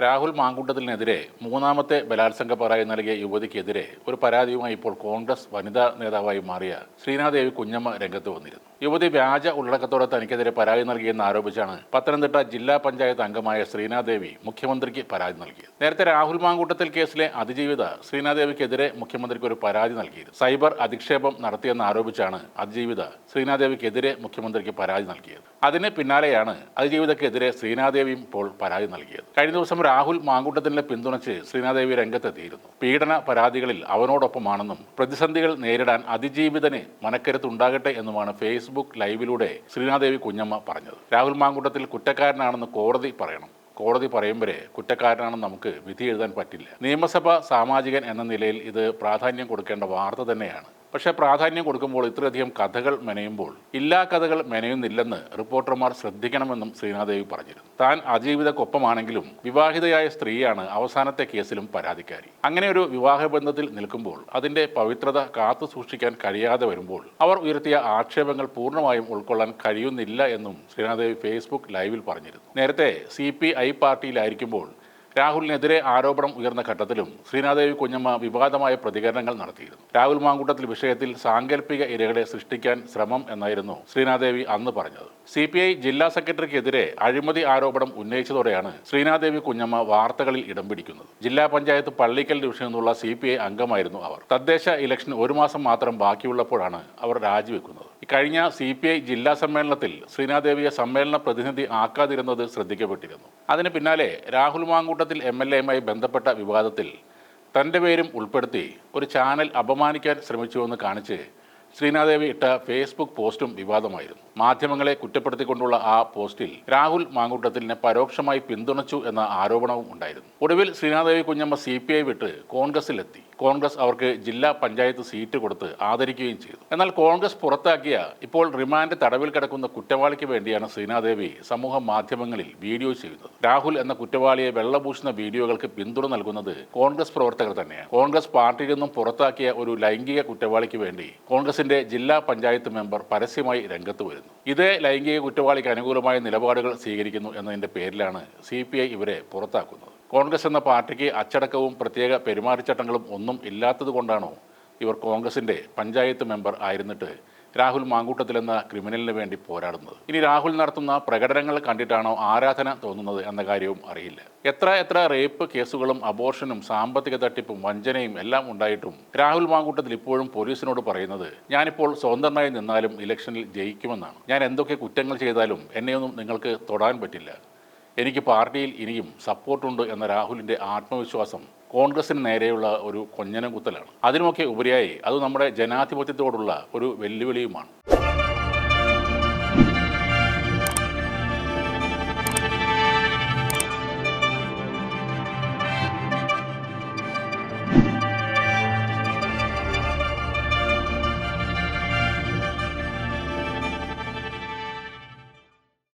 രാഹുൽ മാങ്കൂട്ടത്തിനെതിരെ മൂന്നാമത്തെ ബലാത്സംഗ പരാതി നൽകിയ യുവതിക്കെതിരെ ഒരു പരാതിയുമായി ഇപ്പോൾ കോൺഗ്രസ് വനിതാ നേതാവായി മാറിയ ശ്രീനാദേവി കുഞ്ഞമ്മ രംഗത്ത് വന്നിരുന്നു. യുവതി വ്യാജ ഉള്ളടക്കത്തോടെ തനിക്കെതിരെ പരാതി നൽകിയെന്ന് ആരോപിച്ചാണ് പത്തനംതിട്ട ജില്ലാ പഞ്ചായത്ത് അംഗമായ ശ്രീനാദേവി മുഖ്യമന്ത്രിക്ക് പരാതി നൽകിയത്. നേരത്തെ രാഹുൽ മാങ്കൂട്ടത്തിൽ കേസിലെ അതിജീവിത ശ്രീനാദേവിക്കെതിരെ മുഖ്യമന്ത്രിക്ക് ഒരു പരാതി നൽകിയിരുന്നു. സൈബർ അധിക്ഷേപം നടത്തിയെന്ന് ആരോപിച്ചാണ് അതിജീവിത ശ്രീനാദേവിക്കെതിരെ മുഖ്യമന്ത്രിക്ക് പരാതി നൽകിയത്. അതിന് പിന്നാലെയാണ് അതിജീവിതക്കെതിരെ ശ്രീനാദേവിയും ഇപ്പോൾ പരാതി നൽകിയത്. കഴിഞ്ഞ ദിവസം രാഹുൽ മാങ്കൂട്ടത്തിനെ പിന്തുണച്ച് ശ്രീനാദേവി രംഗത്തെത്തിയിരുന്നു. പീഡന പരാതികളിൽ അവനോടൊപ്പമാണെന്നും പ്രതിസന്ധികൾ നേരിടാൻ അതിജീവിതന് മനക്കരുത്തുണ്ടാകട്ടെ എന്നുമാണ് ഫേസ്ബുക്ക് ലൈവിലൂടെ ശ്രീനാദേവി കുഞ്ഞമ്മ പറഞ്ഞത്. രാഹുൽ മാങ്കൂട്ടത്തിൽ കുറ്റക്കാരനാണെന്ന് കോടതി പറയണം. കോടതി പറയുമ്പോഴേ കുറ്റക്കാരനാണെന്ന് നമുക്ക് വിധി എഴുതാൻ പറ്റില്ല. നിയമസഭാ സാമാജികൻ എന്ന നിലയിൽ ഇത് പ്രാധാന്യം കൊടുക്കേണ്ട വാർത്ത തന്നെയാണ്. പക്ഷേ പ്രാധാന്യം കൊടുക്കുമ്പോൾ ഇത്രയധികം കഥകൾ മെനയുമ്പോൾ ഇല്ലാ കഥകൾ മെനയുന്നില്ലെന്ന് റിപ്പോർട്ടർമാർ ശ്രദ്ധിക്കണമെന്നും ശ്രീനാദേവി പറഞ്ഞിരുന്നു. താൻ അതിജീവിതക്കൊപ്പമാണെങ്കിലും വിവാഹിതയായ സ്ത്രീയാണ് അവസാനത്തെ കേസിലും പരാതിക്കാരി. അങ്ങനെ ഒരു വിവാഹബന്ധത്തിൽ നിൽക്കുമ്പോൾ അതിന്റെ പവിത്രത കാത്തു സൂക്ഷിക്കാൻ കഴിയാതെ വരുമ്പോൾ അവർ ഉയർത്തിയ ആക്ഷേപങ്ങൾ പൂർണ്ണമായും ഉൾക്കൊള്ളാൻ കഴിയുന്നില്ല എന്നും ശ്രീനാദേവി ഫേസ്ബുക്ക് ലൈവിൽ പറഞ്ഞിരുന്നു. നേരത്തെ CPI പാർട്ടിയിലായിരിക്കുമ്പോൾ രാഹുലിനെതിരെ ആരോപണം ഉയർന്ന ഘട്ടത്തിലും ശ്രീനാദേവി കുഞ്ഞമ്മ വിവാദമായ പ്രതികരണങ്ങൾ നടത്തിയിരുന്നു. രാഹുൽ മാങ്കൂട്ടത്തിൽ വിഷയത്തിൽ സാങ്കല്പിക ഇരകളെ സൃഷ്ടിക്കാൻ ശ്രമം എന്നായിരുന്നു ശ്രീനാദേവി അന്ന് പറഞ്ഞത്. CPI ജില്ലാ സെക്രട്ടറിക്കെതിരെ അഴിമതി ആരോപണം ഉന്നയിച്ചതോടെയാണ് ശ്രീനാദേവി കുഞ്ഞമ്മ വാർത്തകളിൽ ഇടം പിടിക്കുന്നത്. ജില്ലാ പഞ്ചായത്ത് പള്ളിക്കൽ ഡിവിഷനിൽ നിന്നുള്ള CPI അംഗമായിരുന്നു അവർ. തദ്ദേശ ഇലക്ഷന് 1 മാസം മാത്രം ബാക്കിയുള്ളപ്പോഴാണ് അവർ രാജിവെക്കുന്നത്. കഴിഞ്ഞ CPI ജില്ലാ സമ്മേളനത്തിൽ ശ്രീനാദേവിയെ സമ്മേളന പ്രതിനിധി ആക്കാതിരുന്നത് ശ്രദ്ധിക്കപ്പെട്ടിരുന്നു. അതിന് പിന്നാലെ രാഹുൽ മാങ്കൂട്ടത്തിൽ MLAയുമായി ബന്ധപ്പെട്ട വിവാദത്തിൽ തൻ്റെ പേരും ഉൾപ്പെടുത്തി ഒരു ചാനൽ അപമാനിക്കാൻ ശ്രമിച്ചുവെന്ന് കാണിച്ച് ശ്രീനാദേവി ഇട്ട ഫേസ്ബുക്ക് പോസ്റ്റും വിവാദമായിരുന്നു. മാധ്യമങ്ങളെ കുറ്റപ്പെടുത്തിക്കൊണ്ടുള്ള ആ പോസ്റ്റിൽ രാഹുൽ മാങ്കൂട്ടത്തിലിനെ പരോക്ഷമായി പിന്തുണച്ചു എന്ന ആരോപണവും ഉണ്ടായിരുന്നു. ഒടുവിൽ ശ്രീനാദേവി കുഞ്ഞമ്മ CPI വിട്ട് കോൺഗ്രസിലെത്തി. കോൺഗ്രസ് അവർക്ക് ജില്ലാ പഞ്ചായത്ത് സീറ്റ് കൊടുത്ത് ആദരിക്കുകയും ചെയ്തു. എന്നാൽ കോൺഗ്രസ് പുറത്താക്കിയ ഇപ്പോൾ റിമാൻഡ് തടവിൽ കിടക്കുന്ന കുറ്റവാളിക്ക് വേണ്ടിയാണ് ശ്രീനാദേവി സമൂഹ മാധ്യമങ്ങളിൽ വീഡിയോ ചെയ്യുന്നത്. രാഹുൽ എന്ന കുറ്റവാളിയെ വെള്ളപൂശുന്ന വീഡിയോകൾക്ക് പിന്തുണ നൽകുന്നത് കോൺഗ്രസ് പ്രവർത്തകർ തന്നെയാണ്. കോൺഗ്രസ് പാർട്ടിയിൽ നിന്നും പുറത്താക്കിയ ഒരു ലൈംഗിക കുറ്റവാളിക്ക് വേണ്ടി കോൺഗ്രസിന്റെ ജില്ലാ പഞ്ചായത്ത് മെമ്പർ പരസ്യമായി രംഗത്ത് വരുന്നു. ഇതേ ലൈംഗിക കുറ്റവാളിക്ക് അനുകൂലമായ നിലപാടുകൾ സ്വീകരിക്കുന്നു എന്നതിന്റെ പേരിലാണ് CPI ഇവരെ പുറത്താക്കുന്നത്. കോൺഗ്രസ് എന്ന പാർട്ടിക്ക് അച്ചടക്കവും പ്രത്യേക പെരുമാറ്റച്ചട്ടങ്ങളും ഒന്നും ഇല്ലാത്തത് കൊണ്ടാണോ ഇവർ കോൺഗ്രസിന്റെ പഞ്ചായത്ത് മെമ്പർ ആയിരുന്നിട്ട് രാഹുൽ മാങ്കൂട്ടത്തിൽ എന്ന ക്രിമിനലിന് വേണ്ടി പോരാടുന്നത്? ഇനി രാഹുൽ നടത്തുന്ന പ്രകടനങ്ങൾ കണ്ടിട്ടാണോ ആരാധന തോന്നുന്നത് എന്ന കാര്യവും അറിയില്ല. എത്ര റേപ്പ് കേസുകളും അബോർഷനും സാമ്പത്തിക തട്ടിപ്പും വഞ്ചനയും എല്ലാം ഉണ്ടായിട്ടും രാഹുൽ മാങ്കൂട്ടത്തിൽ ഇപ്പോഴും പോലീസിനോട് പറയുന്നത് ഞാനിപ്പോൾ സ്വതന്ത്രനായി നിന്നാലും ഇലക്ഷനിൽ ജയിക്കുമെന്നാണ്. ഞാൻ എന്തൊക്കെ കുറ്റങ്ങൾ ചെയ്താലും എന്നെയൊന്നും നിങ്ങൾക്ക് തൊടാൻ പറ്റില്ല, എനിക്ക് പാർട്ടിയിൽ ഇനിയും സപ്പോർട്ടുണ്ട് എന്ന രാഹുലിൻ്റെ ആത്മവിശ്വാസം കോൺഗ്രസിന് നേരെയുള്ള ഒരു കൊഞ്ഞനം കുത്തലാണ്. അതിനുമൊക്കെ ഉപരിയായി അത് നമ്മുടെ ജനാധിപത്യത്തോടുള്ള ഒരു വെല്ലുവിളിയുമാണ്.